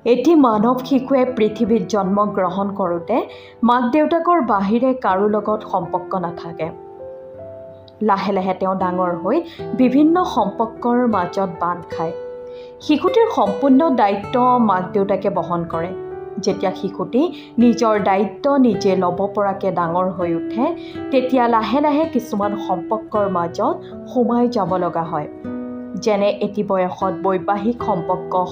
এটি মানৱ শিশুৱে পৃথিৱীত জন্ম গ্ৰহণ কৰোঁতে মাক দেউতাকৰ বাহিৰে কাৰো লগত সম্পৰ্ক নাথাকে। লাহে লাহে তেওঁ ডাঙৰ হৈ বিভিন্ন সম্পৰ্কৰ মাজত বান্ধ খায়। শিশুটিৰ সম্পূৰ্ণ দায়িত্ব মাক দেউতাকে বহন কৰে। যেতিয়া শিশুটি নিজৰ দায়িত্ব নিজে ল'ব পৰাকৈ ডাঙৰ হৈ উঠে, তেতিয়া লাহে লাহে কিছুমান সম্পৰ্কৰ মাজত সোমাই যাব লগা হয়। যেনে এটি বয়সত বৈবাহিক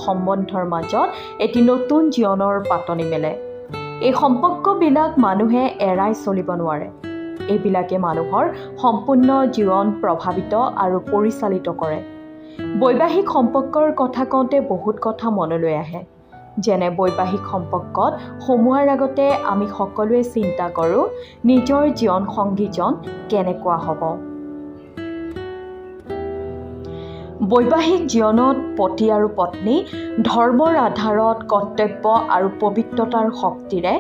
সম্বন্ধৰ মাজত এটি নতুন জীৱনৰ পাতনি মেলে। এই সম্পৰ্কবিলাক মানুহে এৰাই চলিব নোৱাৰে। এইবিলাকে মানুহৰ সম্পূৰ্ণ জীৱন প্ৰভাৱিত আৰু পৰিচালিত কৰে। বৈবাহিক সম্পৰ্কৰ কথা কওঁতে বহুত কথা মনলৈ আহে। যেনে বৈবাহিক সম্পৰ্কত সোমোৱাৰ আগতে আমি সকলোৱে চিন্তা কৰোঁ নিজৰ জীৱনসংগীজন কেনেকুৱা হ'ব। বৈবাহিক জীৱনত পতি আৰু পত্নী ধৰ্মৰ আধাৰত কৰ্তব্য আৰু পবিত্ৰতাৰ শক্তিৰে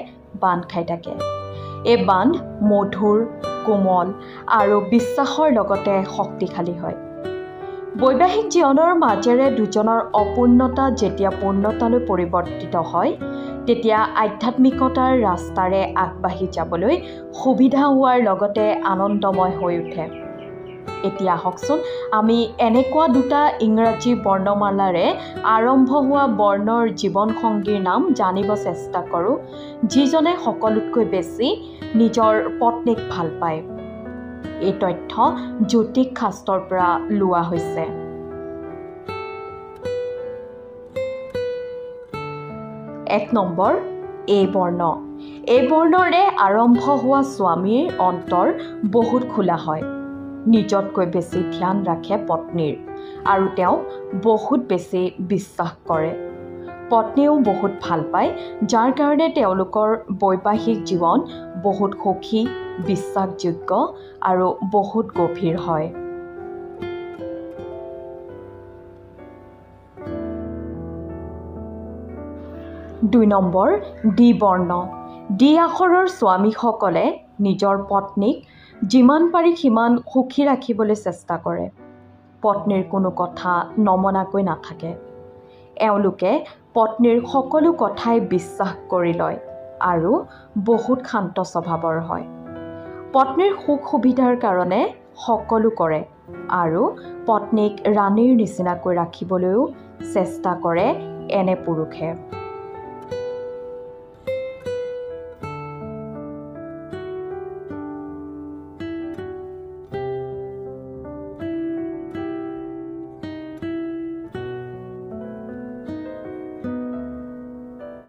বান্ধ খাই থাকে। এই বান্ধ মধুৰ, কোমল আৰু বিশ্বাসৰ লগতে শক্তিশালী হয়। বৈবাহিক জীৱনৰ মাজেৰে দুজনৰ অপূৰ্ণতা যেতিয়া পূৰ্ণতালৈ পৰিৱৰ্তিত হয়, তেতিয়া আধ্যাত্মিকতাৰ ৰাস্তাৰে আগবাঢ়ি যাবলৈ সুবিধা হোৱাৰ লগতে আনন্দময় হৈ উঠে। এতিয়া আহকচোন আমি এনেকুৱা দুটা ইংৰাজী বৰ্ণমালাৰে আৰম্ভ হোৱা বৰ্ণৰ জীৱনসংগীৰ নাম জানিব চেষ্টা কৰোঁ, যিজনে সকলোতকৈ বেছি নিজৰ পত্নীক ভাল পায়। এই তথ্য জ্যোতিষ শাস্ত্ৰৰ পৰা লোৱা হৈছে। এক নম্বৰ, এ বৰ্ণ। এই বৰ্ণৰে আৰম্ভ হোৱা স্বামীৰ অন্তৰ বহুত খোলা হয়। নিজতকৈ বেছি ধ্যান ৰাখে পত্নীৰ আৰু তেওঁক বহুত বেছি বিশ্বাস কৰে। পত্নীয়েও বহুত ভাল পায়, যাৰ কাৰণে তেওঁলোকৰ বৈবাহিক জীৱন বহুত সুখী, বিশ্বাসযোগ্য আৰু বহুত গভীৰ হয়। দুই নম্বৰ, ডি বৰ্ণ। ডি আখৰৰ স্বামীসকলে নিজৰ পত্নীক যিমান পাৰি সিমান সুখী ৰাখিবলৈ চেষ্টা কৰে। পত্নীৰ কোনো কথা নমনাকৈ নাথাকে। এওঁলোকে পত্নীৰ সকলো কথাই বিশ্বাস কৰি লয় আৰু বহুত শান্ত স্বভাৱৰ হয়। পত্নীৰ সুখ সুবিধাৰ কাৰণে সকলো কৰে আৰু পত্নীক ৰাণীৰ নিচিনাকৈ ৰাখিবলৈও চেষ্টা কৰে এনে পুৰুষে।